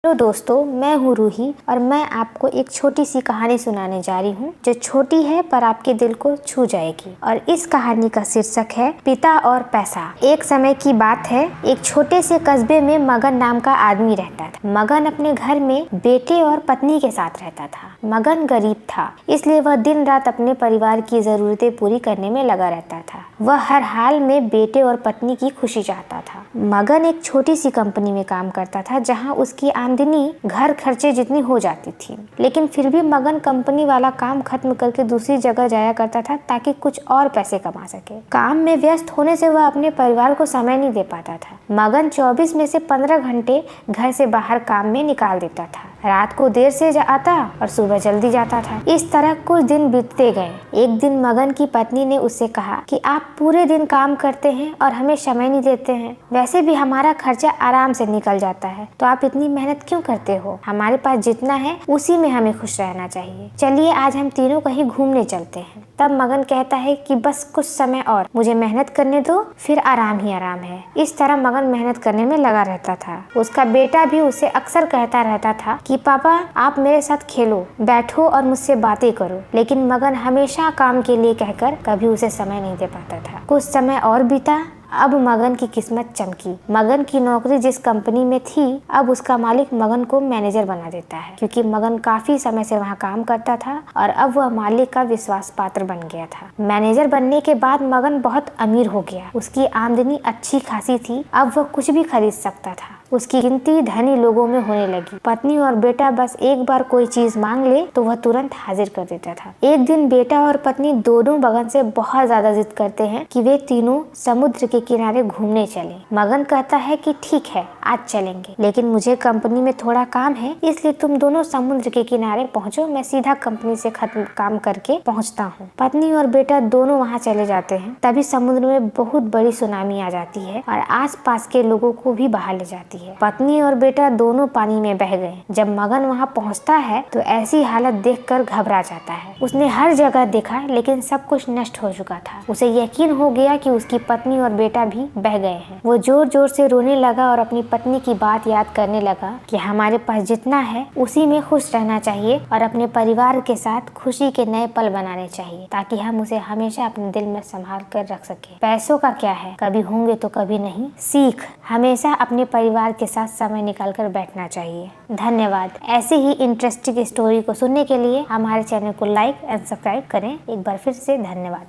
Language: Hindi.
हेलो दोस्तों, मैं हूँ रूही और मैं आपको एक छोटी सी कहानी सुनाने जा रही हूँ जो छोटी है पर आपके दिल को छू जाएगी। और इस कहानी का शीर्षक है पिता और पैसा। एक समय की बात है, एक छोटे से कस्बे में मगन नाम का आदमी रहता था। मगन अपने घर में बेटे और पत्नी के साथ रहता था। मगन गरीब था, इसलिए वह दिन रात अपने परिवार की जरूरतें पूरी करने में लगा रहता था। वह हर हाल में बेटे और पत्नी की खुशी चाहता था। मगन एक छोटी सी कंपनी में काम करता था जहाँ उसकी आमदनी घर खर्चे जितनी हो जाती थी, लेकिन फिर भी मगन कंपनी वाला काम खत्म करके दूसरी जगह जाया करता था ताकि कुछ और पैसे कमा सके। काम में व्यस्त होने से वह अपने परिवार को समय नहीं दे पाता था। मगन 24 में से 15 घंटे घर से बाहर काम में निकाल देता था। रात को देर से आता और सुबह जल्दी जाता था। इस तरह कुछ दिन बीतते गए। एक दिन मगन की पत्नी ने उससे कहा कि आप पूरे दिन काम करते हैं और हमें समय नहीं देते हैं। वैसे भी हमारा खर्चा आराम से निकल जाता है, तो आप इतनी मेहनत क्यों करते हो? हमारे पास जितना है उसी में हमें खुश रहना चाहिए। चलिए आज हम तीनों कहीं घूमने चलते हैं। तब मगन कहता है कि बस कुछ समय और मुझे मेहनत करने दो, फिर आराम ही आराम है। इस तरह मगन मेहनत करने में लगा रहता था। उसका बेटा भी उसे अक्सर कहता रहता था कि पापा आप मेरे साथ खेलो, बैठो और मुझसे बातें करो, लेकिन मगन हमेशा काम के लिए कहकर कभी उसे समय नहीं दे पाता था। कुछ समय और बीता। अब मगन की किस्मत चमकी। मगन की नौकरी जिस कंपनी में थी, अब उसका मालिक मगन को मैनेजर बना देता है, क्योंकि मगन काफी समय से वहाँ काम करता था और अब वह मालिक का विश्वास पात्र बन गया था। मैनेजर बनने के बाद मगन बहुत अमीर हो गया। उसकी आमदनी अच्छी खासी थी। अब वह कुछ भी खरीद सकता था। उसकी गिनती धनी लोगों में होने लगी। पत्नी और बेटा बस एक बार कोई चीज मांग ले तो वह तुरंत हाजिर कर देता था। एक दिन बेटा और पत्नी दोनों मगन से बहुत ज्यादा जिद करते हैं कि वे तीनों समुद्र के किनारे घूमने चले। मगन कहता है कि ठीक है, आज चलेंगे, लेकिन मुझे कंपनी में थोड़ा काम है, इसलिए तुम दोनों समुद्र के किनारे पहुँचो, मैं सीधा कंपनी से खत्म काम करके पहुँचता हूँ। पत्नी और बेटा दोनों वहाँ चले जाते हैं। तभी समुद्र में बहुत बड़ी सुनामी आ जाती है और आस पास के लोगों को भी बहा ले जाती है। पत्नी और बेटा दोनों पानी में बह गए। जब मगन वहाँ पहुँचता है तो ऐसी हालत देखकर घबरा जाता है। उसने हर जगह देखा, लेकिन सब कुछ नष्ट हो चुका था। उसे यकीन हो गया कि उसकी पत्नी और बेटा भी बह गए हैं। वो जोर जोर से रोने लगा और अपनी पत्नी की बात याद करने लगा कि हमारे पास जितना है उसी में खुश रहना चाहिए और अपने परिवार के साथ खुशी के नए पल बनाने चाहिए, ताकि हम उसे हमेशा अपने दिल में संभाल कर रख सके। पैसों का क्या है, कभी होंगे तो कभी नहीं। सीख, हमेशा अपने परिवार के साथ समय निकाल कर बैठना चाहिए। धन्यवाद। ऐसे ही इंटरेस्टिंग स्टोरी को सुनने के लिए हमारे चैनल को लाइक एंड सब्सक्राइब करें। एक बार फिर से धन्यवाद।